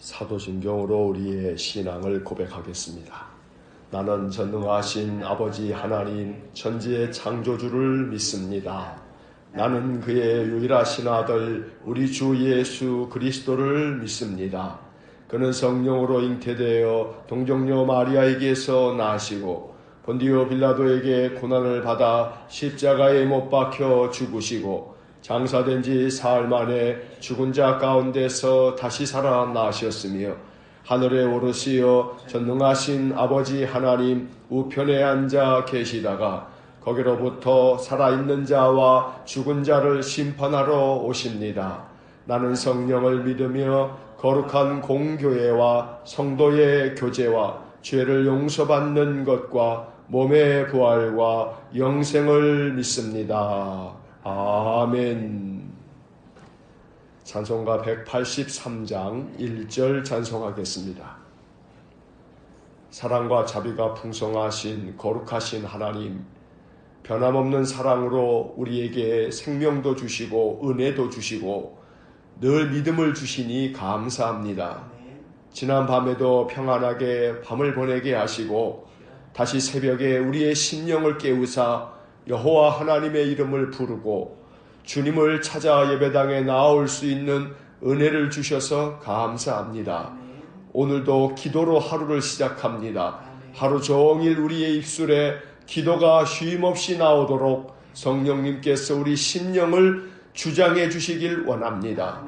사도신경으로 우리의 신앙을 고백하겠습니다. 나는 전능하신 아버지 하나님 천지의 창조주를 믿습니다. 나는 그의 유일하신 아들 우리 주 예수 그리스도를 믿습니다. 그는 성령으로 잉태되어 동정녀 마리아에게서 나시고 본디오 빌라도에게 고난을 받아 십자가에 못 박혀 죽으시고 장사된 지 사흘 만에 죽은 자 가운데서 다시 살아나셨으며 하늘에 오르시어 전능하신 아버지 하나님 우편에 앉아 계시다가 거기로부터 살아있는 자와 죽은 자를 심판하러 오십니다. 나는 성령을 믿으며 거룩한 공교회와 성도의 교제와 죄를 용서받는 것과 몸의 부활과 영생을 믿습니다. 아멘. 찬송가 183장 1절 찬송하겠습니다. 사랑과 자비가 풍성하신 거룩하신 하나님, 변함없는 사랑으로 우리에게 생명도 주시고 은혜도 주시고 늘 믿음을 주시니 감사합니다. 지난 밤에도 평안하게 밤을 보내게 하시고 다시 새벽에 우리의 심령을 깨우사 여호와 하나님의 이름을 부르고 주님을 찾아 예배당에 나올 수 있는 은혜를 주셔서 감사합니다. 오늘도 기도로 하루를 시작합니다. 하루 종일 우리의 입술에 기도가 쉼없이 나오도록 성령님께서 우리 심령을 주장해 주시길 원합니다.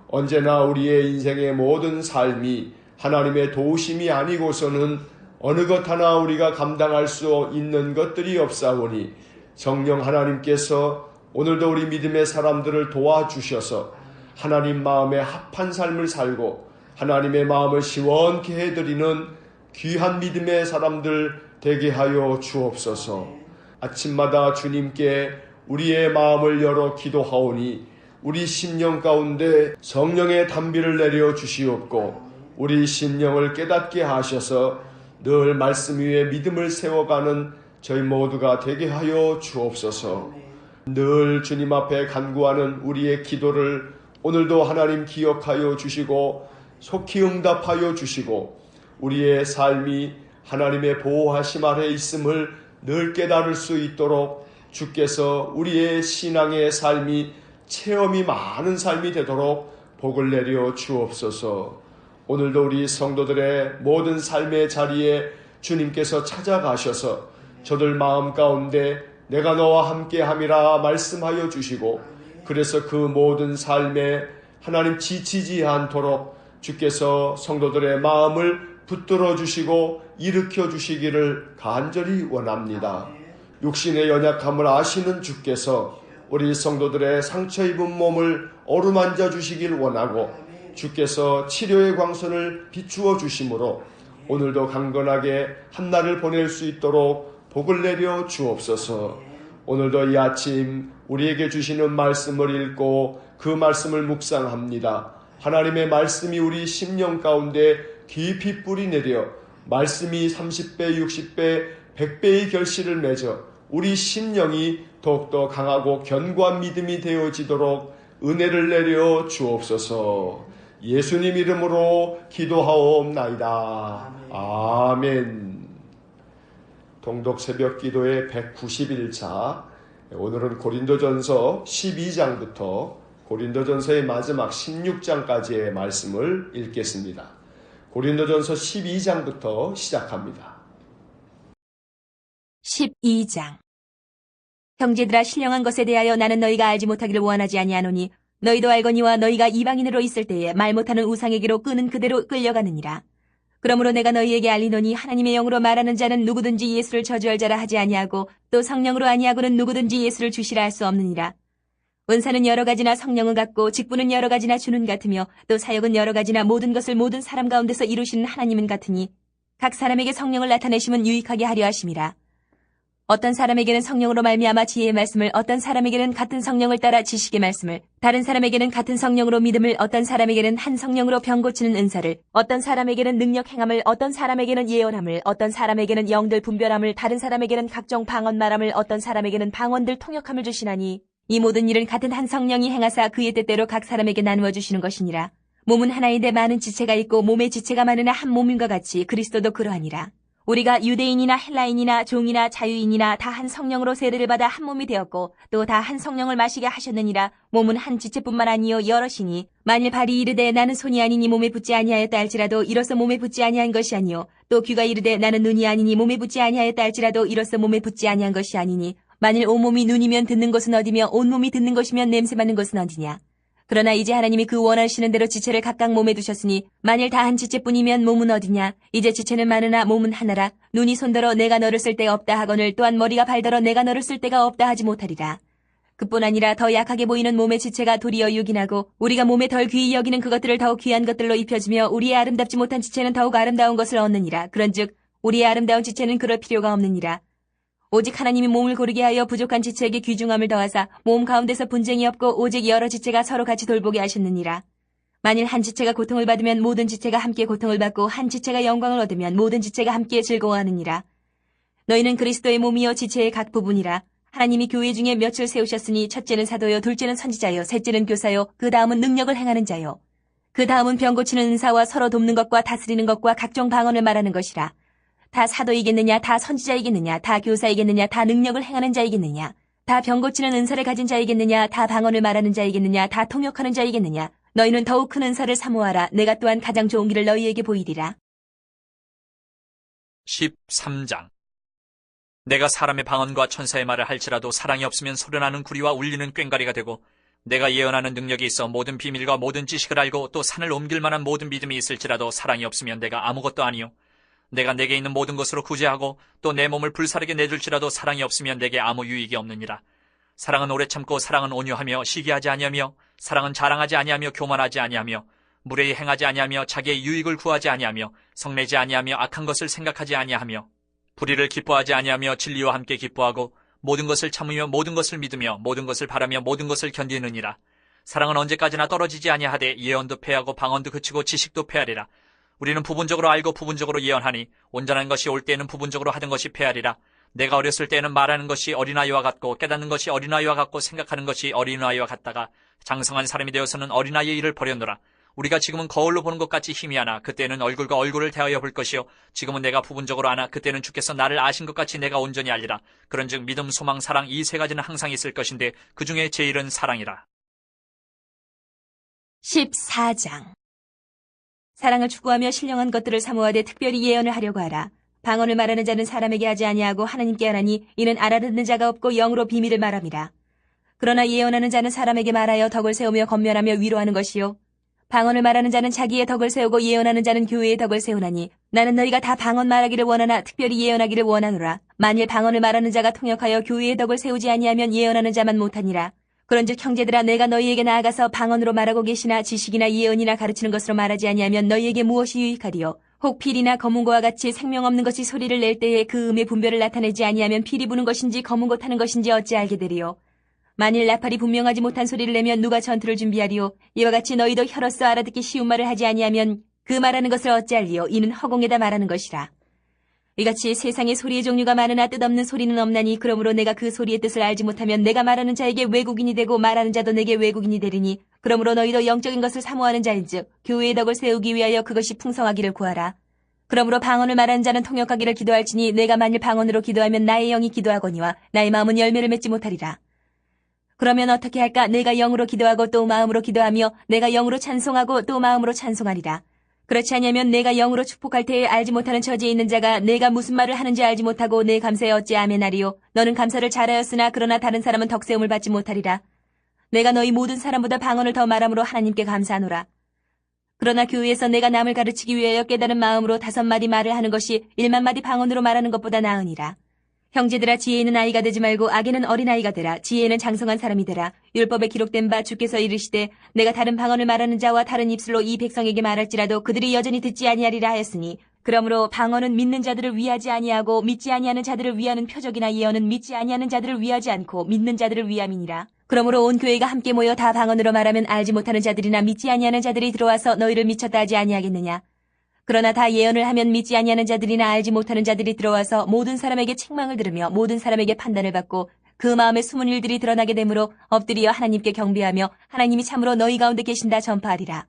언제나 우리의 인생의 모든 삶이 하나님의 도우심이 아니고서는 어느 것 하나 우리가 감당할 수 있는 것들이 없사오니 성령 하나님께서 오늘도 우리 믿음의 사람들을 도와주셔서 하나님 마음에 합한 삶을 살고 하나님의 마음을 시원케 해드리는 귀한 믿음의 사람들 되게 하여 주옵소서. 아침마다 주님께 우리의 마음을 열어 기도하오니 우리 심령 가운데 성령의 단비를 내려 주시옵고 우리 심령을 깨닫게 하셔서 늘 말씀 위에 믿음을 세워가는 저희 모두가 되게 하여 주옵소서. 늘 주님 앞에 간구하는 우리의 기도를 오늘도 하나님 기억하여 주시고 속히 응답하여 주시고 우리의 삶이 하나님의 보호하심 아래 있음을 늘 깨달을 수 있도록 주께서 우리의 신앙의 삶이 체험이 많은 삶이 되도록 복을 내려 주옵소서. 오늘도 우리 성도들의 모든 삶의 자리에 주님께서 찾아가셔서 저들 마음 가운데 내가 너와 함께함이라 말씀하여 주시고 그래서 그 모든 삶에 하나님 지치지 않도록 주께서 성도들의 마음을 붙들어 주시고 일으켜 주시기를 간절히 원합니다. 육신의 연약함을 아시는 주께서 우리 성도들의 상처 입은 몸을 어루만져 주시길 원하고 주께서 치료의 광선을 비추어 주심으로 오늘도 강건하게 한날을 보낼 수 있도록 복을 내려 주옵소서. 오늘도 이 아침 우리에게 주시는 말씀을 읽고 그 말씀을 묵상합니다. 하나님의 말씀이 우리 심령 가운데 깊이 뿌리 내려 말씀이 30배, 60배, 100배의 결실을 맺어 우리 심령이 더욱더 강하고 견고한 믿음이 되어지도록 은혜를 내려 주옵소서. 예수님 이름으로 기도하옵나이다. 아멘. 동독 새벽 기도의 191차, 오늘은 고린도전서 12장부터 고린도전서의 마지막 16장까지의 말씀을 읽겠습니다. 고린도전서 12장부터 시작합니다. 12장. 형제들아, 신령한 것에 대하여 나는 너희가 알지 못하기를 원하지 아니하노니 너희도 알거니와 너희가 이방인으로 있을 때에 말 못하는 우상에게로 끄는 그대로 끌려가느니라. 그러므로 내가 너희에게 알리노니 하나님의 영으로 말하는 자는 누구든지 예수를 저주할 자라 하지 아니하고 또 성령으로 아니하고는 누구든지 예수를 주시라 할 수 없느니라. 은사는 여러 가지나 성령은 같고 직분은 여러 가지나 주는 같으며 또 사역은 여러 가지나 모든 것을 모든 사람 가운데서 이루시는 하나님은 같으니 각 사람에게 성령을 나타내심은 유익하게 하려 하심이라. 어떤 사람에게는 성령으로 말미암아 지혜의 말씀을, 어떤 사람에게는 같은 성령을 따라 지식의 말씀을, 다른 사람에게는 같은 성령으로 믿음을, 어떤 사람에게는 한 성령으로 병 고치는 은사를, 어떤 사람에게는 능력 행함을, 어떤 사람에게는 예언함을, 어떤 사람에게는 영들 분별함을, 다른 사람에게는 각종 방언 말함을, 어떤 사람에게는 방언들 통역함을 주시나니 이 모든 일은 같은 한 성령이 행하사 그의 뜻대로 각 사람에게 나누어 주시는 것이니라. 몸은 하나인데 많은 지체가 있고 몸의 지체가 많으나 한 몸인과 같이 그리스도도 그러하니라. 우리가 유대인이나 헬라인이나 종이나 자유인이나 다 한 성령으로 세례를 받아 한 몸이 되었고 또 다 한 성령을 마시게 하셨느니라. 몸은 한 지체뿐만 아니요 여럿이니 만일 발이 이르되 나는 손이 아니니 몸에 붙지 아니하였다 할지라도 이로써 몸에 붙지 아니한 것이 아니요 또 귀가 이르되 나는 눈이 아니니 몸에 붙지 아니하였다 할지라도 이로써 몸에 붙지 아니한 것이 아니니 만일 온몸이 눈이면 듣는 것은 어디며 온몸이 듣는 것이면 냄새 맡는 것은 어디냐. 그러나 이제 하나님이 그 원하시는 대로 지체를 각각 몸에 두셨으니 만일 다 한 지체뿐이면 몸은 어디냐. 이제 지체는 많으나 몸은 하나라. 눈이 손더러 내가 너를 쓸 데가 없다 하거늘 또한 머리가 발더러 내가 너를 쓸 데가 없다 하지 못하리라. 그뿐 아니라 더 약하게 보이는 몸의 지체가 도리어 유긴하고 우리가 몸에 덜 귀히 여기는 그것들을 더욱 귀한 것들로 입혀주며 우리의 아름답지 못한 지체는 더욱 아름다운 것을 얻느니라. 그런즉 우리의 아름다운 지체는 그럴 필요가 없느니라. 오직 하나님이 몸을 고르게 하여 부족한 지체에게 귀중함을 더하사 몸 가운데서 분쟁이 없고 오직 여러 지체가 서로 같이 돌보게 하셨느니라. 만일 한 지체가 고통을 받으면 모든 지체가 함께 고통을 받고 한 지체가 영광을 얻으면 모든 지체가 함께 즐거워하느니라. 너희는 그리스도의 몸이요 지체의 각 부분이라. 하나님이 교회 중에 몇을 세우셨으니 첫째는 사도요 둘째는 선지자요 셋째는 교사요 그 다음은 능력을 행하는 자요 그 다음은 병 고치는 은사와 서로 돕는 것과 다스리는 것과 각종 방언을 말하는 것이라. 다 사도이겠느냐, 다 선지자이겠느냐, 다 교사이겠느냐, 다 능력을 행하는 자이겠느냐, 다 병 고치는 은사를 가진 자이겠느냐, 다 방언을 말하는 자이겠느냐, 다 통역하는 자이겠느냐. 너희는 더욱 큰 은사를 사모하라. 내가 또한 가장 좋은 길을 너희에게 보이리라. 13장. 내가 사람의 방언과 천사의 말을 할지라도 사랑이 없으면 소리나는 구리와 울리는 꽹과리가 되고 내가 예언하는 능력이 있어 모든 비밀과 모든 지식을 알고 또 산을 옮길 만한 모든 믿음이 있을지라도 사랑이 없으면 내가 아무것도 아니요 내가 내게 있는 모든 것으로 구제하고 또 내 몸을 불사르게 내줄지라도 사랑이 없으면 내게 아무 유익이 없느니라. 사랑은 오래 참고 사랑은 온유하며 시기하지 아니하며 사랑은 자랑하지 아니하며 교만하지 아니하며 무례히 행하지 아니하며 자기의 유익을 구하지 아니하며 성내지 아니하며 악한 것을 생각하지 아니하며 불의를 기뻐하지 아니하며 진리와 함께 기뻐하고 모든 것을 참으며 모든 것을 믿으며 모든 것을 바라며 모든 것을 견디느니라. 사랑은 언제까지나 떨어지지 아니하되 예언도 패하고 방언도 그치고 지식도 패하리라. 우리는 부분적으로 알고 부분적으로 예언하니 온전한 것이 올 때에는 부분적으로 하던 것이 패하리라. 내가 어렸을 때에는 말하는 것이 어린아이와 같고 깨닫는 것이 어린아이와 같고 생각하는 것이 어린아이와 같다가 장성한 사람이 되어서는 어린아이의 일을 버렸노라. 우리가 지금은 거울로 보는 것 같이 희미하나 그때는 얼굴과 얼굴을 대하여 볼 것이요 지금은 내가 부분적으로 아나 그때는 주께서 나를 아신 것 같이 내가 온전히 알리라. 그런즉 믿음, 소망, 사랑 이 세 가지는 항상 있을 것인데 그 중에 제일은 사랑이라. 14장. 사랑을 추구하며 신령한 것들을 사모하되 특별히 예언을 하려고 하라. 방언을 말하는 자는 사람에게 하지 아니하고 하나님께 하나니 이는 알아듣는 자가 없고 영으로 비밀을 말함이라. 그러나 예언하는 자는 사람에게 말하여 덕을 세우며 건면하며 위로하는 것이요 방언을 말하는 자는 자기의 덕을 세우고 예언하는 자는 교회의 덕을 세우나니 나는 너희가 다 방언 말하기를 원하나 특별히 예언하기를 원하노라. 만일 방언을 말하는 자가 통역하여 교회의 덕을 세우지 아니하면 예언하는 자만 못하니라. 그런즉 형제들아 내가 너희에게 나아가서 방언으로 말하고 계시나 지식이나 예언이나 가르치는 것으로 말하지 아니하면 너희에게 무엇이 유익하리요. 혹 필이나 검은고와 같이 생명 없는 것이 소리를 낼 때에 그 음의 분별을 나타내지 아니하면 필이 부는 것인지 검은고 타는 것인지 어찌 알게 되리요. 만일 나팔이 분명하지 못한 소리를 내면 누가 전투를 준비하리요. 이와 같이 너희도 혀로서 알아듣기 쉬운 말을 하지 아니하면 그 말하는 것을 어찌 알리요. 이는 허공에다 말하는 것이라. 이같이 세상에 소리의 종류가 많으나 뜻없는 소리는 없나니 그러므로 내가 그 소리의 뜻을 알지 못하면 내가 말하는 자에게 외국인이 되고 말하는 자도 내게 외국인이 되리니 그러므로 너희도 영적인 것을 사모하는 자인즉 교회의 덕을 세우기 위하여 그것이 풍성하기를 구하라. 그러므로 방언을 말하는 자는 통역하기를 기도할지니 내가 만일 방언으로 기도하면 나의 영이 기도하거니와 나의 마음은 열매를 맺지 못하리라. 그러면 어떻게 할까? 내가 영으로 기도하고 또 마음으로 기도하며 내가 영으로 찬송하고 또 마음으로 찬송하리라. 그렇지 않으면 내가 영으로 축복할 때에 알지 못하는 처지에 있는 자가 내가 무슨 말을 하는지 알지 못하고 내 감사에 어찌 아멘하리요. 너는 감사를 잘하였으나 그러나 다른 사람은 덕세움을 받지 못하리라. 내가 너희 모든 사람보다 방언을 더 말함으로 하나님께 감사하노라. 그러나 교회에서 내가 남을 가르치기 위하여 깨달은 마음으로 5마디 말을 하는 것이 1만마디 방언으로 말하는 것보다 나으니라. 형제들아 지혜는 아이가 되지 말고 악에는 어린아이가 되라. 지혜는 장성한 사람이 되라. 율법에 기록된 바 주께서 이르시되 내가 다른 방언을 말하는 자와 다른 입술로 이 백성에게 말할지라도 그들이 여전히 듣지 아니하리라 하였으니 그러므로 방언은 믿는 자들을 위하지 아니하고 믿지 아니하는 자들을 위하는 표적이나 예언은 믿지 아니하는 자들을 위하지 않고 믿는 자들을 위함이니라. 그러므로 온 교회가 함께 모여 다 방언으로 말하면 알지 못하는 자들이나 믿지 아니하는 자들이 들어와서 너희를 미쳤다 하지 아니하겠느냐. 그러나 다 예언을 하면 믿지 아니하는 자들이나 알지 못하는 자들이 들어와서 모든 사람에게 책망을 들으며 모든 사람에게 판단을 받고 그 마음에 숨은 일들이 드러나게 되므로 엎드려 하나님께 경배하며 하나님이 참으로 너희 가운데 계신다 전파하리라.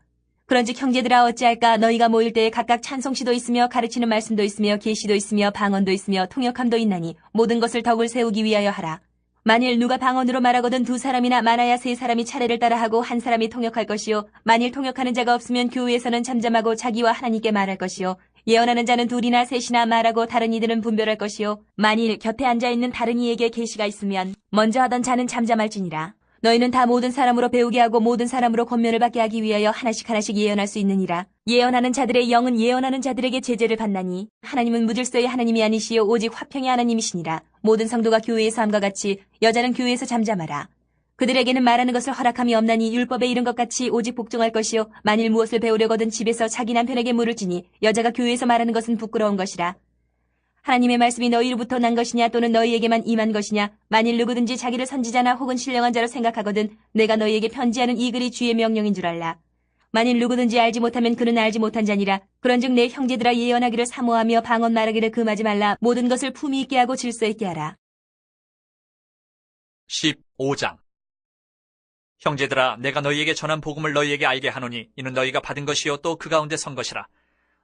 그런즉 형제들아 어찌할까? 너희가 모일 때에 각각 찬송시도 있으며 가르치는 말씀도 있으며 계시도 있으며 방언도 있으며 통역함도 있나니 모든 것을 덕을 세우기 위하여 하라. 만일 누가 방언으로 말하거든 두 사람이나 많아야 세 사람이 차례를 따라하고 한 사람이 통역할 것이요 만일 통역하는 자가 없으면 교회에서는 잠잠하고 자기와 하나님께 말할 것이요 예언하는 자는 둘이나 셋이나 말하고 다른 이들은 분별할 것이요 만일 곁에 앉아있는 다른 이에게 계시가 있으면 먼저 하던 자는 잠잠할지니라. 너희는 다 모든 사람으로 배우게 하고 모든 사람으로 권면을 받게 하기 위하여 하나씩 하나씩 예언할 수 있느니라. 예언하는 자들의 영은 예언하는 자들에게 제재를 받나니 하나님은 무질서의 하나님이 아니시요 오직 화평의 하나님이시니라. 모든 성도가 교회에서 함과 같이 여자는 교회에서 잠잠하라. 그들에게는 말하는 것을 허락함이 없나니 율법에 이른 것 같이 오직 복종할 것이요 만일 무엇을 배우려거든 집에서 자기 남편에게 물을지니 여자가 교회에서 말하는 것은 부끄러운 것이라. 하나님의 말씀이 너희로부터 난 것이냐 또는 너희에게만 임한 것이냐. 만일 누구든지 자기를 선지자나 혹은 신령한 자로 생각하거든 내가 너희에게 편지하는 이 글이 주의 명령인 줄 알라. 만일 누구든지 알지 못하면 그는 알지 못한 자니라. 그런즉 내 형제들아 예언하기를 사모하며 방언 말하기를 금하지 말라. 모든 것을 품위 있게 하고 질서 있게 하라. 15장 형제들아 내가 너희에게 전한 복음을 너희에게 알게 하노니 이는 너희가 받은 것이요 또 그 가운데 선 것이라.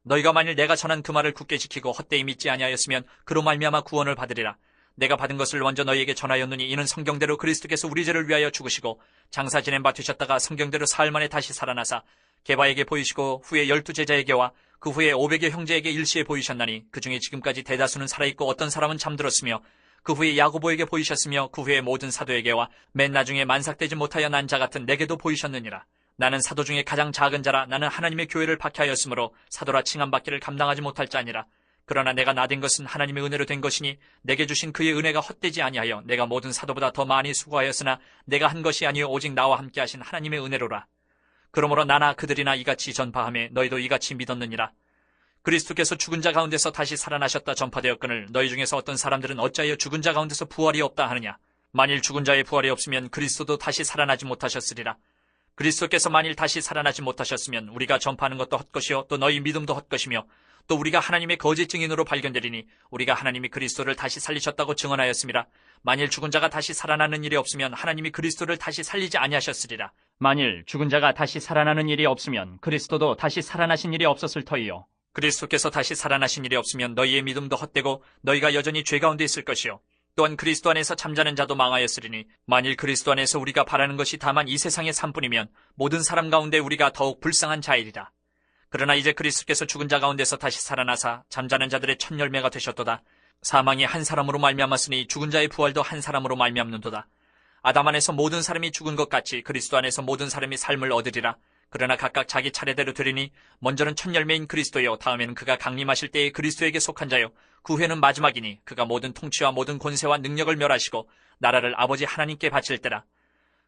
너희가 만일 내가 전한 그 말을 굳게 지키고 헛되이 믿지 아니하였으면 그로 말미암아 구원을 받으리라. 내가 받은 것을 먼저 너희에게 전하였느니 이는 성경대로 그리스도께서 우리 죄를 위하여 죽으시고 장사 지낸 바 되셨다가 성경대로 사흘 만에 다시 살아나사 게바에게 보이시고 후에 12제자에게와 그 후에 500여 형제에게 일시에 보이셨나니 그 중에 지금까지 대다수는 살아있고 어떤 사람은 잠들었으며 그 후에 야고보에게 보이셨으며 그 후에 모든 사도에게와 맨 나중에 만삭되지 못하여 난 자 같은 내게도 보이셨느니라. 나는 사도 중에 가장 작은 자라. 나는 하나님의 교회를 박해하였으므로 사도라 칭함받기를 감당하지 못할 자니라. 그러나 내가 나된 것은 하나님의 은혜로 된 것이니 내게 주신 그의 은혜가 헛되지 아니하여 내가 모든 사도보다 더 많이 수고하였으나 내가 한 것이 아니요 오직 나와 함께 하신 하나님의 은혜로라. 그러므로 나나 그들이나 이같이 전파하며 너희도 이같이 믿었느니라. 그리스도께서 죽은 자 가운데서 다시 살아나셨다 전파되었거늘 너희 중에서 어떤 사람들은 어찌하여 죽은 자 가운데서 부활이 없다 하느냐. 만일 죽은 자의 부활이 없으면 그리스도도 다시 살아나지 못하셨으리라. 그리스도께서 만일 다시 살아나지 못하셨으면 우리가 전파하는 것도 헛것이요 또 너희 믿음도 헛것이며 또 우리가 하나님의 거짓 증인으로 발견되리니 우리가 하나님이 그리스도를 다시 살리셨다고 증언하였습니다. 만일 죽은 자가 다시 살아나는 일이 없으면 하나님이 그리스도를 다시 살리지 아니하셨으리라. 만일 죽은 자가 다시 살아나는 일이 없으면 그리스도도 다시 살아나신 일이 없었을 터이요. 그리스도께서 다시 살아나신 일이 없으면 너희의 믿음도 헛되고 너희가 여전히 죄 가운데 있을 것이요. 또한 그리스도 안에서 잠자는 자도 망하였으리니 만일 그리스도 안에서 우리가 바라는 것이 다만 이 세상의 삶뿐이면 모든 사람 가운데 우리가 더욱 불쌍한 자이리라. 그러나 이제 그리스도께서 죽은 자 가운데서 다시 살아나사 잠자는 자들의 첫 열매가 되셨도다. 사망이 한 사람으로 말미암았으니 죽은 자의 부활도 한 사람으로 말미암는도다. 아담 안에서 모든 사람이 죽은 것 같이 그리스도 안에서 모든 사람이 삶을 얻으리라. 그러나 각각 자기 차례대로 되리니 먼저는 첫 열매인 그리스도요 다음에는 그가 강림하실 때에 그리스도에게 속한 자요 그 후에는 마지막이니 그가 모든 통치와 모든 권세와 능력을 멸하시고 나라를 아버지 하나님께 바칠 때라.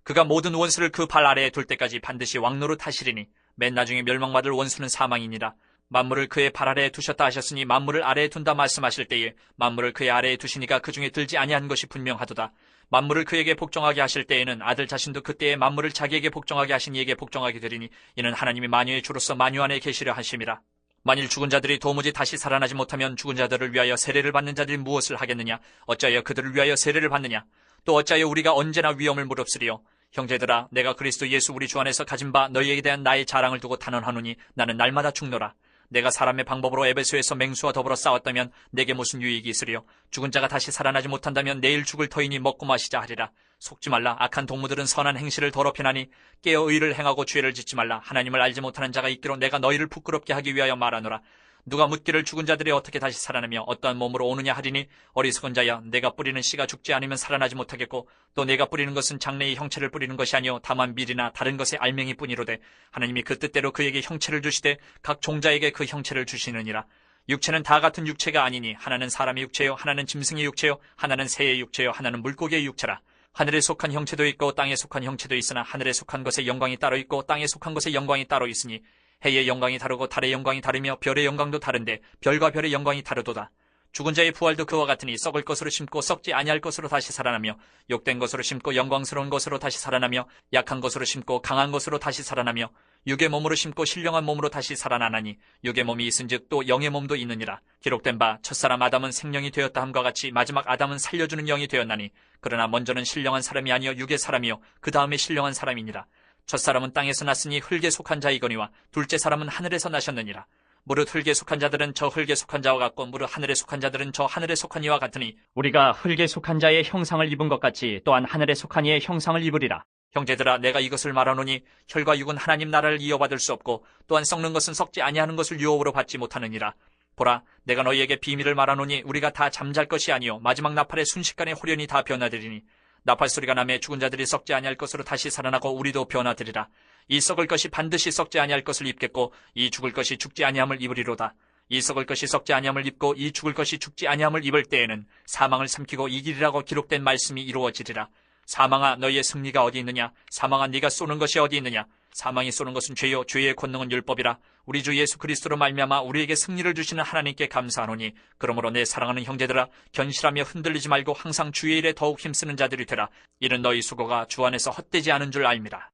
그가 모든 원수를 그 발 아래에 둘 때까지 반드시 왕노릇 하시리니 맨 나중에 멸망받을 원수는 사망이니라. 만물을 그의 발 아래에 두셨다 하셨으니 만물을 아래에 둔다 말씀하실 때에 만물을 그의 아래에 두시니까 그 중에 들지 아니한 것이 분명하도다. 만물을 그에게 복종하게 하실 때에는 아들 자신도 그때에 만물을 자기에게 복종하게 하신 이에게 복종하게 되리니 이는 하나님이 만유의 주로서 만유 안에 계시려 하심이라. 만일 죽은 자들이 도무지 다시 살아나지 못하면 죽은 자들을 위하여 세례를 받는 자들이 무엇을 하겠느냐. 어찌하여 그들을 위하여 세례를 받느냐. 또 어찌하여 우리가 언제나 위험을 무릅쓰리요. 형제들아 내가 그리스도 예수 우리 주 안에서 가진 바 너희에게 대한 나의 자랑을 두고 단언하노니 나는 날마다 죽노라. 내가 사람의 방법으로 에베소에서 맹수와 더불어 싸웠다면 내게 무슨 유익이 있으리요. 죽은 자가 다시 살아나지 못한다면 내일 죽을 터이니 먹고 마시자 하리라. 속지 말라. 악한 동무들은 선한 행실을 더럽히나니 깨어 의를 행하고 죄를 짓지 말라. 하나님을 알지 못하는 자가 있기로 내가 너희를 부끄럽게 하기 위하여 말하노라. 누가 묻기를 죽은 자들이 어떻게 다시 살아나며 어떠한 몸으로 오느냐 하리니 어리석은 자야 내가 뿌리는 씨가 죽지 않으면 살아나지 못하겠고 또 내가 뿌리는 것은 장래의 형체를 뿌리는 것이 아니요 다만 밀이나 다른 것의 알맹이 뿐이로되 하나님이 그 뜻대로 그에게 형체를 주시되 각 종자에게 그 형체를 주시느니라. 육체는 다 같은 육체가 아니니 하나는 사람의 육체요 하나는 짐승의 육체요 하나는 새의 육체요 하나는 물고기의 육체라. 하늘에 속한 형체도 있고 땅에 속한 형체도 있으나 하늘에 속한 것의 영광이 따로 있고 땅에 속한 것의 영광이 따로 있으니 해의 영광이 다르고 달의 영광이 다르며 별의 영광도 다른데 별과 별의 영광이 다르도다. 죽은 자의 부활도 그와 같으니 썩을 것으로 심고 썩지 아니할 것으로 다시 살아나며 욕된 것으로 심고 영광스러운 것으로 다시 살아나며 약한 것으로 심고 강한 것으로 다시 살아나며 육의 몸으로 심고 신령한 몸으로 다시 살아나나니 육의 몸이 있은즉 또 영의 몸도 있느니라. 기록된 바 첫사람 아담은 생명이 되었다 함과 같이 마지막 아담은 살려주는 영이 되었나니 그러나 먼저는 신령한 사람이 아니요 육의 사람이요 그 다음에 신령한 사람이니라. 첫사람은 땅에서 났으니 흙에 속한 자이거니와 둘째 사람은 하늘에서 나셨느니라. 무릇 흙에 속한 자들은 저 흙에 속한 자와 같고 무릇 하늘에 속한 자들은 저 하늘에 속한 이와 같으니 우리가 흙에 속한 자의 형상을 입은 것 같이 또한 하늘에 속한 이의 형상을 입으리라. 형제들아, 내가 이것을 말하노니 혈과 육은 하나님 나라를 이어받을 수 없고 또한 썩는 것은 썩지 아니하는 것을 유업으로 받지 못하느니라. 보라, 내가 너희에게 비밀을 말하노니 우리가 다 잠잘 것이 아니요 마지막 나팔의 순식간에 홀연히 다 변화되리니 나팔 소리가 나매 죽은 자들이 썩지 아니할 것으로 다시 살아나고 우리도 변화되리라. 이 썩을 것이 반드시 썩지 아니할 것을 입겠고 이 죽을 것이 죽지 아니함을 입으리로다. 이 썩을 것이 썩지 아니함을 입고 이 죽을 것이 죽지 아니함을 입을 때에는 사망을 삼키고 이기리라고 기록된 말씀이 이루어지리라. 사망아, 너희의 승리가 어디 있느냐? 사망아, 네가 쏘는 것이 어디 있느냐? 사망이 쏘는 것은 죄요 죄의 권능은 율법이라. 우리 주 예수 그리스도로 말미암아 우리에게 승리를 주시는 하나님께 감사하노니 그러므로 내 사랑하는 형제들아, 견실하며 흔들리지 말고 항상 주의 일에 더욱 힘쓰는 자들이 되라. 이는 너희 수고가 주 안에서 헛되지 않은 줄 알미라.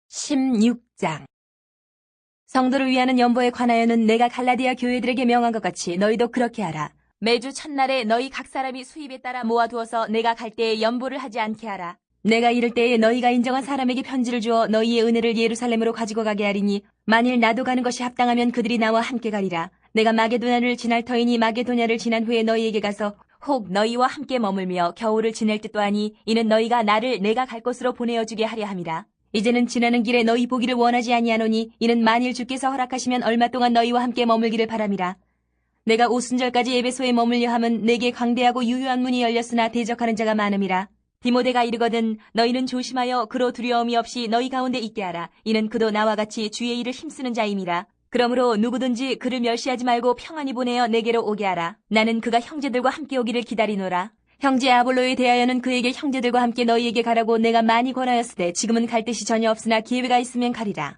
16장. 성도를 위하는 연보에 관하여는 내가 갈라디아 교회들에게 명한 것 같이 너희도 그렇게 하라. 매주 첫날에 너희 각 사람이 수입에 따라 모아두어서 내가 갈 때에 연보를 하지 않게 하라. 내가 이를 때에 너희가 인정한 사람에게 편지를 주어 너희의 은혜를 예루살렘으로 가지고 가게 하리니 만일 나도 가는 것이 합당하면 그들이 나와 함께 가리라. 내가 마게도냐를 지날 터이니 마게도냐를 지난 후에 너희에게 가서 혹 너희와 함께 머물며 겨울을 지낼 듯도 하니 이는 너희가 나를 내가 갈 곳으로 보내어주게 하려 함이라. 이제는 지나는 길에 너희 보기를 원하지 아니하노니 이는 만일 주께서 허락하시면 얼마 동안 너희와 함께 머물기를 바람이라. 내가 오순절까지 에베소에 머물려 함은 내게 광대하고 유효한 문이 열렸으나 대적하는 자가 많음이라. 디모데가 이르거든 너희는 조심하여 그로 두려움이 없이 너희 가운데 있게 하라. 이는 그도 나와 같이 주의 일을 힘쓰는 자임이라. 그러므로 누구든지 그를 멸시하지 말고 평안히 보내어 내게로 오게 하라. 나는 그가 형제들과 함께 오기를 기다리노라. 형제 아볼로에 대하여는 그에게 형제들과 함께 너희에게 가라고 내가 많이 권하였으되 지금은 갈 뜻이 전혀 없으나 기회가 있으면 가리라.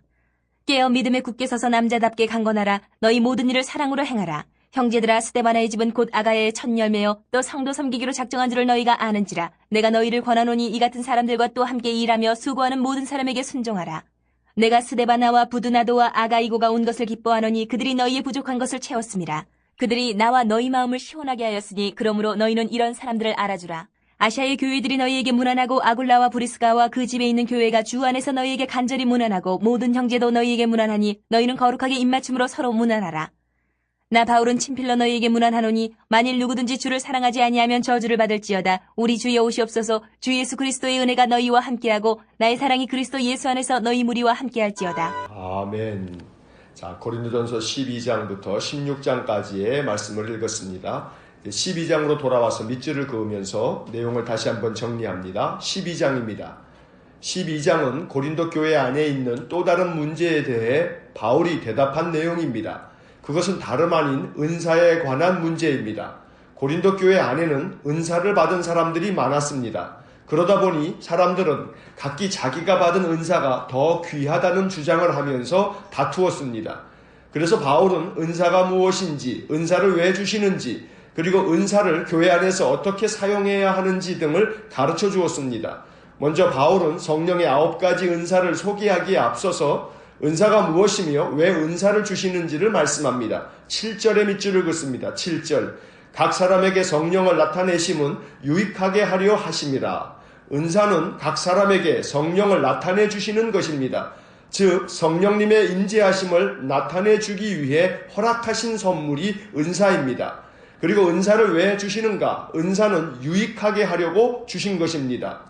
깨어 믿음에 굳게 서서 남자답게 강건하라. 너희 모든 일을 사랑으로 행하라. 형제들아, 스데바나의 집은 곧 아가야의 첫 열매요 또 성도 섬기기로 작정한 줄을 너희가 아는지라. 내가 너희를 권하노니 이 같은 사람들과 또 함께 일하며 수고하는 모든 사람에게 순종하라. 내가 스데바나와 부두나도와 아가이고가 온 것을 기뻐하노니 그들이 너희의 부족한 것을 채웠음이라. 그들이 나와 너희 마음을 시원하게 하였으니 그러므로 너희는 이런 사람들을 알아주라. 아시아의 교회들이 너희에게 문안하고 아굴라와 브리스가와 그 집에 있는 교회가 주 안에서 너희에게 간절히 문안하고 모든 형제도 너희에게 문안하니 너희는 거룩하게 입맞춤으로 서로 문안하라. 나 바울은 친필로 너희에게 문안하노니 만일 누구든지 주를 사랑하지 아니하면 저주를 받을지어다. 우리 주여 오시옵소서. 주 예수 그리스도의 은혜가 너희와 함께하고 나의 사랑이 그리스도 예수 안에서 너희 무리와 함께할지어다. 아멘. 자, 고린도전서 12장부터 16장까지의 말씀을 읽었습니다. 12장으로 돌아와서 밑줄을 그으면서 내용을 다시 한번 정리합니다. 12장입니다. 12장은 고린도 교회 안에 있는 또 다른 문제에 대해 바울이 대답한 내용입니다. 그것은 다름 아닌 은사에 관한 문제입니다. 고린도 교회 안에는 은사를 받은 사람들이 많았습니다. 그러다 보니 사람들은 각기 자기가 받은 은사가 더 귀하다는 주장을 하면서 다투었습니다. 그래서 바울은 은사가 무엇인지, 은사를 왜 주시는지, 그리고 은사를 교회 안에서 어떻게 사용해야 하는지 등을 가르쳐 주었습니다. 먼저 바울은 성령의 9가지 은사를 소개하기에 앞서서 은사가 무엇이며 왜 은사를 주시는지를 말씀합니다. 7절의 밑줄을 긋습니다. 7절. 각 사람에게 성령을 나타내심은 유익하게 하려 하심이라. 은사는 각 사람에게 성령을 나타내 주시는 것입니다. 즉 성령님의 임재하심을 나타내 주기 위해 허락하신 선물이 은사입니다. 그리고 은사를 왜 주시는가? 은사는 유익하게 하려고 주신 것입니다.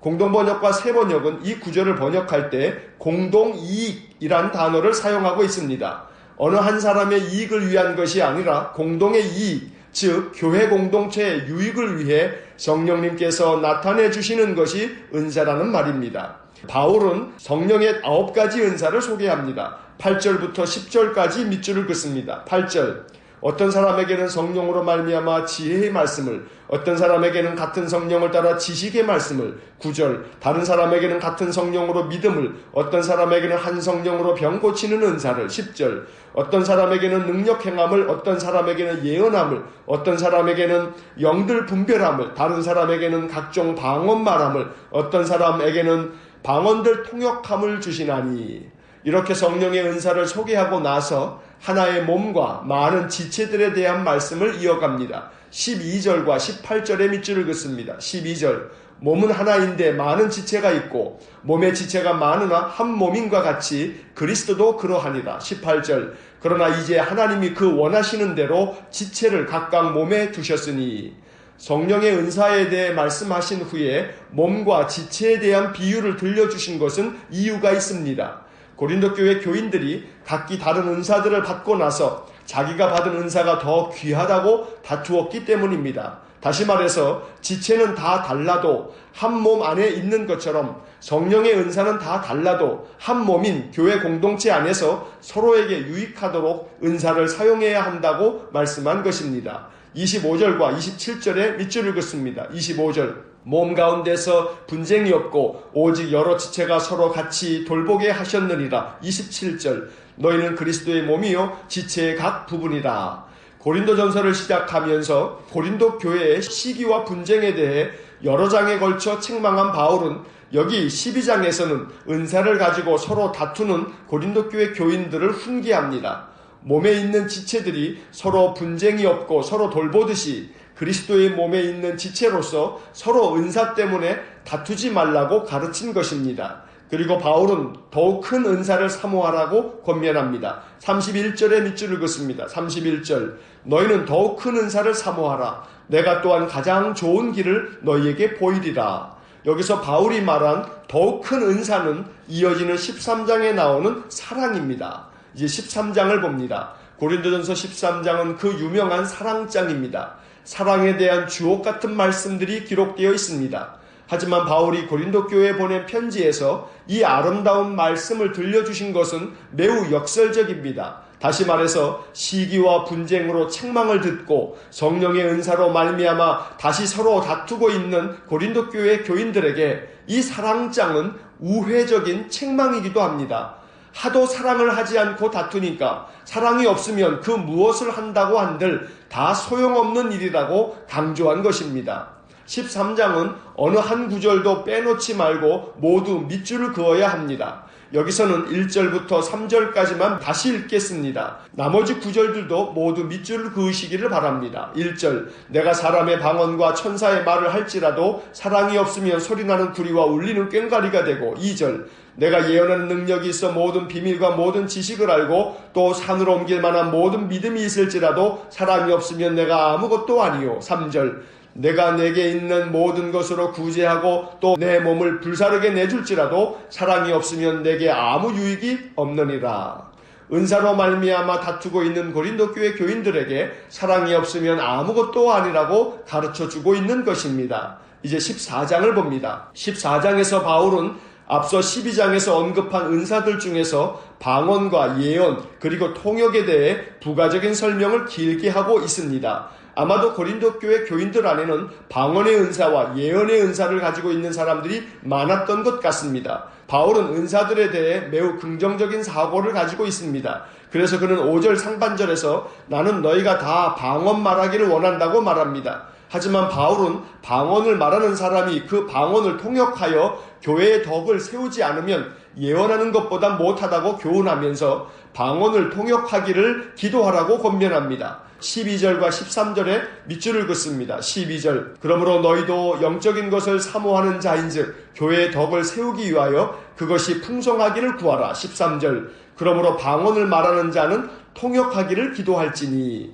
공동번역과 새번역은 이 구절을 번역할 때 공동이익이란 단어를 사용하고 있습니다. 어느 한 사람의 이익을 위한 것이 아니라 공동의 이익, 즉 교회 공동체의 유익을 위해 성령님께서 나타내 주시는 것이 은사라는 말입니다. 바울은 성령의 9가지 은사를 소개합니다. 8절부터 10절까지 밑줄을 긋습니다. 8절. 어떤 사람에게는 성령으로 말미암아 지혜의 말씀을, 어떤 사람에게는 같은 성령을 따라 지식의 말씀을, 9절, 다른 사람에게는 같은 성령으로 믿음을, 어떤 사람에게는 한 성령으로 병 고치는 은사를, 10절, 어떤 사람에게는 능력 행함을, 어떤 사람에게는 예언함을, 어떤 사람에게는 영들 분별함을, 다른 사람에게는 각종 방언 말함을, 어떤 사람에게는 방언들 통역함을 주시나니. 이렇게 성령의 은사를 소개하고 나서 하나의 몸과 많은 지체들에 대한 말씀을 이어갑니다. 12절과 18절의 밑줄을 긋습니다. 12절. 몸은 하나인데 많은 지체가 있고 몸의 지체가 많으나 한 몸인과 같이 그리스도도 그러하니라. 18절. 그러나 이제 하나님이 그 원하시는 대로 지체를 각각 몸에 두셨으니. 성령의 은사에 대해 말씀하신 후에 몸과 지체에 대한 비유를 들려주신 것은 이유가 있습니다. 고린도 교회 교인들이 각기 다른 은사들을 받고 나서 자기가 받은 은사가 더 귀하다고 다투었기 때문입니다. 다시 말해서 지체는 다 달라도 한 몸 안에 있는 것처럼 성령의 은사는 다 달라도 한 몸인 교회 공동체 안에서 서로에게 유익하도록 은사를 사용해야 한다고 말씀한 것입니다. 25절과 27절에 밑줄을 긋습니다. 25절. 몸 가운데서 분쟁이 없고 오직 여러 지체가 서로 같이 돌보게 하셨느니라. 27절. 너희는 그리스도의 몸이요 지체의 각 부분이라. 고린도전서를 시작하면서 고린도 교회의 시기와 분쟁에 대해 여러 장에 걸쳐 책망한 바울은 여기 12장에서는 은사를 가지고 서로 다투는 고린도 교회 교인들을 훈계합니다. 몸에 있는 지체들이 서로 분쟁이 없고 서로 돌보듯이 그리스도의 몸에 있는 지체로서 서로 은사 때문에 다투지 말라고 가르친 것입니다. 그리고 바울은 더욱 큰 은사를 사모하라고 권면합니다. 31절에 밑줄을 긋습니다. 31절. 너희는 더욱 큰 은사를 사모하라. 내가 또한 가장 좋은 길을 너희에게 보이리라. 여기서 바울이 말한 더욱 큰 은사는 이어지는 13장에 나오는 사랑입니다. 이제 13장을 봅니다. 고린도전서 13장은 그 유명한 사랑장입니다. 사랑에 대한 주옥 같은 말씀들이 기록되어 있습니다. 하지만 바울이 고린도 교회에 보낸 편지에서 이 아름다운 말씀을 들려주신 것은 매우 역설적입니다. 다시 말해서 시기와 분쟁으로 책망을 듣고 성령의 은사로 말미암아 다시 서로 다투고 있는 고린도 교회 교인들에게 이 사랑장은 우회적인 책망이기도 합니다. 하도 사랑을 하지 않고 다투니까 사랑이 없으면 그 무엇을 한다고 한들 다 소용없는 일이라고 강조한 것입니다. 13장은 어느 한 구절도 빼놓지 말고 모두 밑줄을 그어야 합니다. 여기서는 1절부터 3절까지만 다시 읽겠습니다. 나머지 구절들도 모두 밑줄을 그으시기를 바랍니다. 1절. 내가 사람의 방언과 천사의 말을 할지라도 사랑이 없으면 소리나는 구리와 울리는 꽹과리가 되고. 2절. 내가 예언하는 능력이 있어 모든 비밀과 모든 지식을 알고 또 산으로 옮길 만한 모든 믿음이 있을지라도 사랑이 없으면 내가 아무것도 아니요. 3절. 내가 내게 있는 모든 것으로 구제하고 또 내 몸을 불사르게 내줄지라도 사랑이 없으면 내게 아무 유익이 없느니라. 은사로 말미암아 다투고 있는 고린도 교회 교인들에게 사랑이 없으면 아무것도 아니라고 가르쳐주고 있는 것입니다. 이제 14장을 봅니다. 14장에서 바울은 앞서 12장에서 언급한 은사들 중에서 방언과 예언 그리고 통역에 대해 부가적인 설명을 길게 하고 있습니다. 아마도 고린도 교회 교인들 안에는 방언의 은사와 예언의 은사를 가지고 있는 사람들이 많았던 것 같습니다. 바울은 은사들에 대해 매우 긍정적인 사고를 가지고 있습니다. 그래서 그는 5절 상반절에서 나는 너희가 다 방언 말하기를 원한다고 말합니다. 하지만 바울은 방언을 말하는 사람이 그 방언을 통역하여 교회의 덕을 세우지 않으면 예언하는 것보다 못하다고 교훈하면서 방언을 통역하기를 기도하라고 권면합니다. 12절과 13절에 밑줄을 긋습니다. 12절. 그러므로 너희도 영적인 것을 사모하는 자인즉 교회의 덕을 세우기 위하여 그것이 풍성하기를 구하라. 13절. 그러므로 방언을 말하는 자는 통역하기를 기도할지니.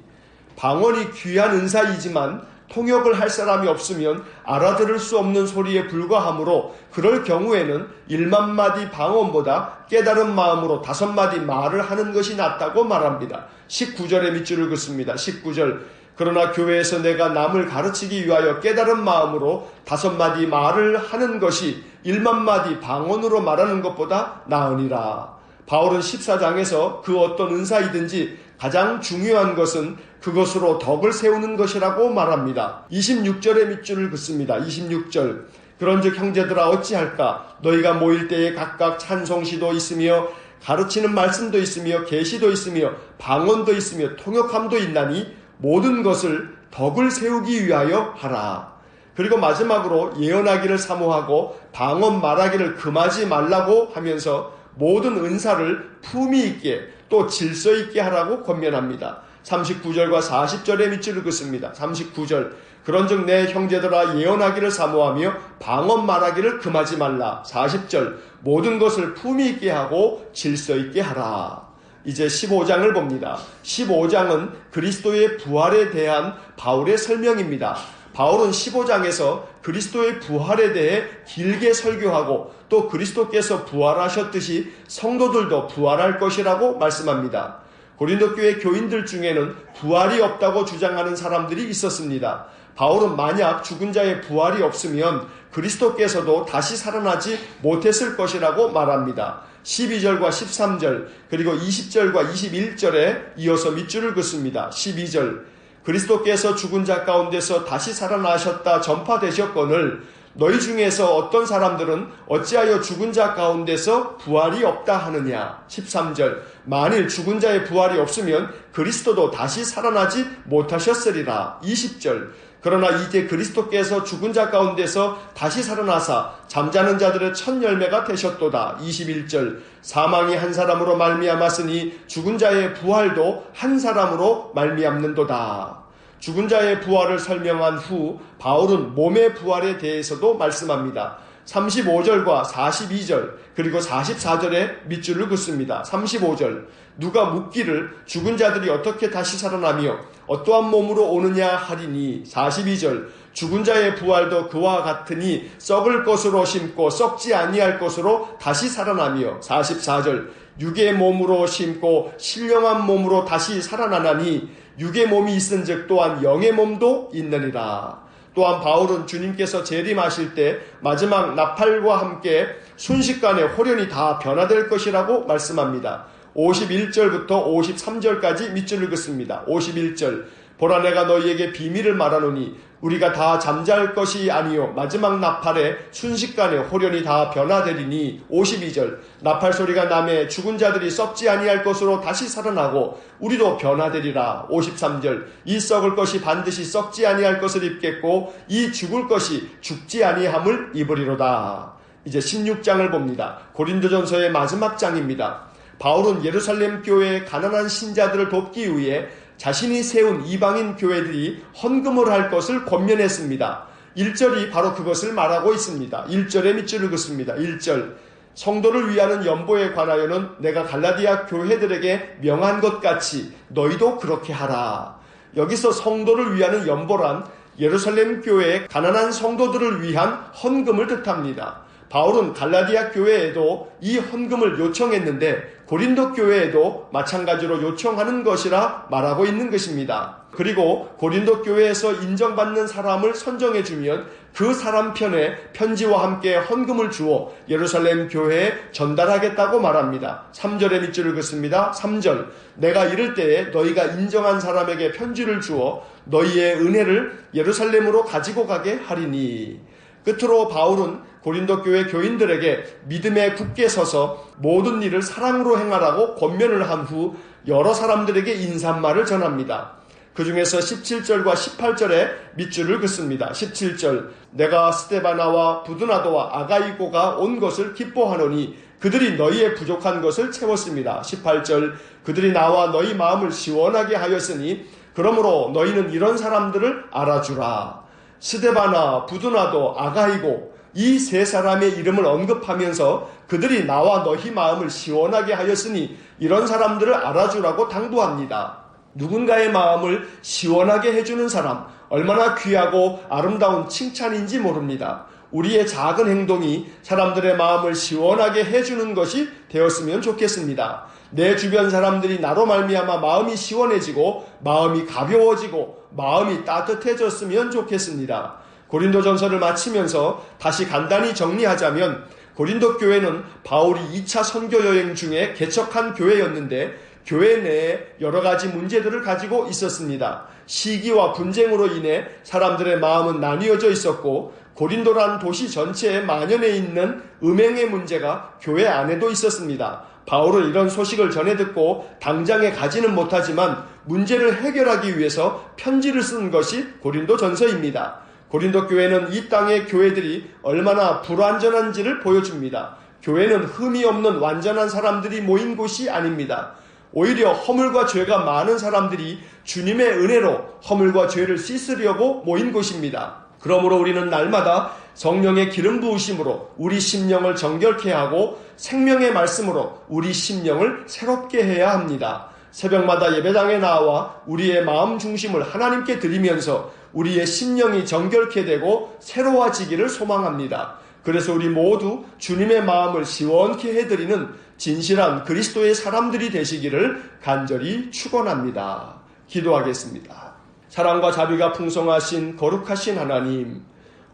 방언이 귀한 은사이지만 통역을 할 사람이 없으면 알아들을 수 없는 소리에 불과하므로 그럴 경우에는 1만마디 방언보다 깨달은 마음으로 5마디 말을 하는 것이 낫다고 말합니다. 19절에 밑줄을 긋습니다. 19절. 그러나 교회에서 내가 남을 가르치기 위하여 깨달은 마음으로 5마디 말을 하는 것이 1만마디 방언으로 말하는 것보다 나으니라. 바울은 14장에서 그 어떤 은사이든지 가장 중요한 것은 그것으로 덕을 세우는 것이라고 말합니다. 26절에 밑줄을 긋습니다. 26절. 그런즉 형제들아 어찌할까? 너희가 모일 때에 각각 찬송시도 있으며 가르치는 말씀도 있으며 계시도 있으며 방언도 있으며 통역함도 있나니 모든 것을 덕을 세우기 위하여 하라. 그리고 마지막으로 예언하기를 사모하고 방언 말하기를 금하지 말라고 하면서 모든 은사를 품위 있게 또 질서 있게 하라고 권면합니다. 39절과 40절의 밑줄을 긋습니다. 39절 그런즉 내 형제들아 예언하기를 사모하며 방언 말하기를 금하지 말라. 40절 모든 것을 품위 있게 하고 질서 있게 하라. 이제 15장을 봅니다. 15장은 그리스도의 부활에 대한 바울의 설명입니다. 바울은 15장에서 그리스도의 부활에 대해 길게 설교하고 또 그리스도께서 부활하셨듯이 성도들도 부활할 것이라고 말씀합니다. 고린도 교회 교인들 중에는 부활이 없다고 주장하는 사람들이 있었습니다. 바울은 만약 죽은 자의 부활이 없으면 그리스도께서도 다시 살아나지 못했을 것이라고 말합니다. 12절과 13절 그리고 20절과 21절에 이어서 밑줄을 긋습니다. 12절 그리스도께서 죽은 자 가운데서 다시 살아나셨다 전파되셨거늘 너희 중에서 어떤 사람들은 어찌하여 죽은 자 가운데서 부활이 없다 하느냐. 13절 만일 죽은 자의 부활이 없으면 그리스도도 다시 살아나지 못하셨으리라. 20절 그러나 이제 그리스도께서 죽은 자 가운데서 다시 살아나사 잠자는 자들의 첫 열매가 되셨도다. 21절 사망이 한 사람으로 말미암았으니 죽은 자의 부활도 한 사람으로 말미암는도다. 죽은 자의 부활을 설명한 후 바울은 몸의 부활에 대해서도 말씀합니다. 35절과 42절 그리고 44절에 밑줄을 긋습니다. 35절 누가 묻기를 죽은 자들이 어떻게 다시 살아나며 어떠한 몸으로 오느냐 하리니. 42절 죽은 자의 부활도 그와 같으니 썩을 것으로 심고 썩지 아니할 것으로 다시 살아나며. 44절 육의 몸으로 심고 신령한 몸으로 다시 살아나나니 육의 몸이 있은즉 또한 영의 몸도 있느니라. 또한 바울은 주님께서 재림하실 때 마지막 나팔과 함께 순식간에 홀연히 다 변화될 것이라고 말씀합니다. 51절부터 53절까지 밑줄을 긋습니다. 51절 보라 내가 너희에게 비밀을 말하노니 우리가 다 잠잘 것이 아니요 마지막 나팔에 순식간에 홀연히 다 변화되리니. 52절 나팔 소리가 나매 죽은 자들이 썩지 아니할 것으로 다시 살아나고 우리도 변화되리라. 53절 이 썩을 것이 반드시 썩지 아니할 것을 입겠고 이 죽을 것이 죽지 아니함을 입으리로다. 이제 16장을 봅니다. 고린도전서의 마지막 장입니다. 바울은 예루살렘 교회의 가난한 신자들을 돕기 위해 자신이 세운 이방인 교회들이 헌금을 할 것을 권면했습니다. 1절이 바로 그것을 말하고 있습니다. 1절에 밑줄을 긋습니다. 1절 성도를 위하는 연보에 관하여는 내가 갈라디아 교회들에게 명한 것 같이 너희도 그렇게 하라. 여기서 성도를 위하는 연보란 예루살렘 교회의 가난한 성도들을 위한 헌금을 뜻합니다. 바울은 갈라디아 교회에도 이 헌금을 요청했는데 고린도 교회에도 마찬가지로 요청하는 것이라 말하고 있는 것입니다. 그리고 고린도 교회에서 인정받는 사람을 선정해주면 그 사람 편에 편지와 함께 헌금을 주어 예루살렘 교회에 전달하겠다고 말합니다. 3절의 밑줄을 긋습니다. 3절 내가 이를 때에 너희가 인정한 사람에게 편지를 주어 너희의 은혜를 예루살렘으로 가지고 가게 하리니. 끝으로 바울은 고린도 교회 교인들에게 믿음에 굳게 서서 모든 일을 사랑으로 행하라고 권면을 한 후 여러 사람들에게 인사말을 전합니다. 그 중에서 17절과 18절에 밑줄을 긋습니다. 17절 내가 스데바나와 부드나도와 아가이고가 온 것을 기뻐하노니 그들이 너희의 부족한 것을 채웠습니다. 18절 그들이 나와 너희 마음을 시원하게 하였으니 그러므로 너희는 이런 사람들을 알아주라. 스데바나, 부드나도, 아가이고 이 세 사람의 이름을 언급하면서 그들이 나와 너희 마음을 시원하게 하였으니 이런 사람들을 알아주라고 당부합니다. 누군가의 마음을 시원하게 해주는 사람, 얼마나 귀하고 아름다운 칭찬인지 모릅니다. 우리의 작은 행동이 사람들의 마음을 시원하게 해주는 것이 되었으면 좋겠습니다. 내 주변 사람들이 나로 말미암아 마음이 시원해지고 마음이 가벼워지고 마음이 따뜻해졌으면 좋겠습니다. 고린도전서를 마치면서 다시 간단히 정리하자면 고린도 교회는 바울이 2차 선교 여행 중에 개척한 교회였는데 교회 내에 여러 가지 문제들을 가지고 있었습니다. 시기와 분쟁으로 인해 사람들의 마음은 나뉘어져 있었고 고린도란 도시 전체에 만연해 있는 음행의 문제가 교회 안에도 있었습니다. 바울은 이런 소식을 전해 듣고 당장에 가지는 못하지만 문제를 해결하기 위해서 편지를 쓴 것이 고린도전서입니다. 고린도 교회는 이 땅의 교회들이 얼마나 불완전한지를 보여줍니다. 교회는 흠이 없는 완전한 사람들이 모인 곳이 아닙니다. 오히려 허물과 죄가 많은 사람들이 주님의 은혜로 허물과 죄를 씻으려고 모인 곳입니다. 그러므로 우리는 날마다 성령의 기름 부으심으로 우리 심령을 정결케 하고 생명의 말씀으로 우리 심령을 새롭게 해야 합니다. 새벽마다 예배당에 나와 우리의 마음 중심을 하나님께 드리면서 우리의 심령이 정결케 되고 새로워지기를 소망합니다. 그래서 우리 모두 주님의 마음을 시원케 해드리는 진실한 그리스도의 사람들이 되시기를 간절히 축원합니다. 기도하겠습니다. 사랑과 자비가 풍성하신 거룩하신 하나님,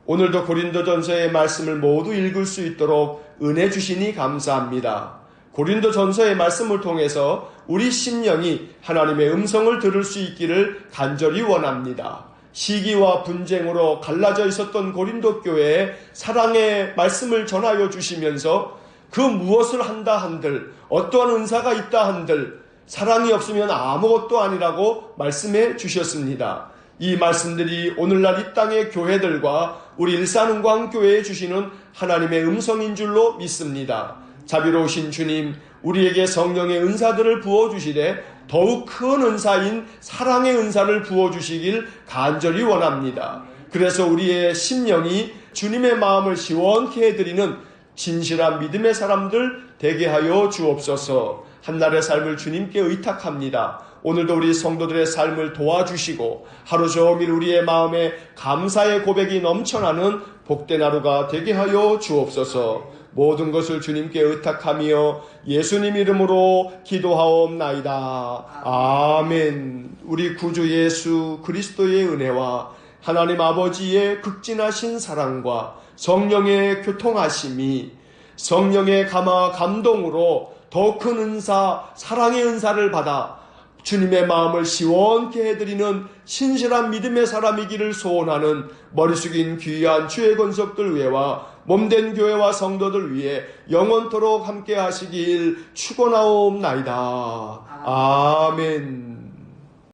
오늘도 고린도전서의 말씀을 모두 읽을 수 있도록 은혜 주시니 감사합니다. 고린도전서의 말씀을 통해서 우리 심령이 하나님의 음성을 들을 수 있기를 간절히 원합니다. 시기와 분쟁으로 갈라져 있었던 고린도 교회에 사랑의 말씀을 전하여 주시면서 그 무엇을 한다 한들, 어떠한 은사가 있다 한들 사랑이 없으면 아무것도 아니라고 말씀해 주셨습니다. 이 말씀들이 오늘날 이 땅의 교회들과 우리 일산은광교회에 주시는 하나님의 음성인 줄로 믿습니다. 자비로우신 주님, 우리에게 성령의 은사들을 부어주시되 더욱 큰 은사인 사랑의 은사를 부어주시길 간절히 원합니다. 그래서 우리의 심령이 주님의 마음을 시원케 해드리는 진실한 믿음의 사람들 되게 하여 주옵소서. 한날의 삶을 주님께 의탁합니다. 오늘도 우리 성도들의 삶을 도와주시고 하루 종일 우리의 마음에 감사의 고백이 넘쳐나는 복된 하루가 되게 하여 주옵소서. 모든 것을 주님께 의탁하며 예수님 이름으로 기도하옵나이다. 아멘. 우리 구주 예수 그리스도의 은혜와 하나님 아버지의 극진하신 사랑과 성령의 교통하심이 성령의 감동으로 더 큰 은사, 사랑의 은사를 받아 주님의 마음을 시원케 해드리는 신실한 믿음의 사람이기를 소원하는 머리 숙인 귀한 주의 권속들 위에와 몸된 교회와 성도들 위해 영원토록 함께 하시길 축원하옵나이다. 아멘.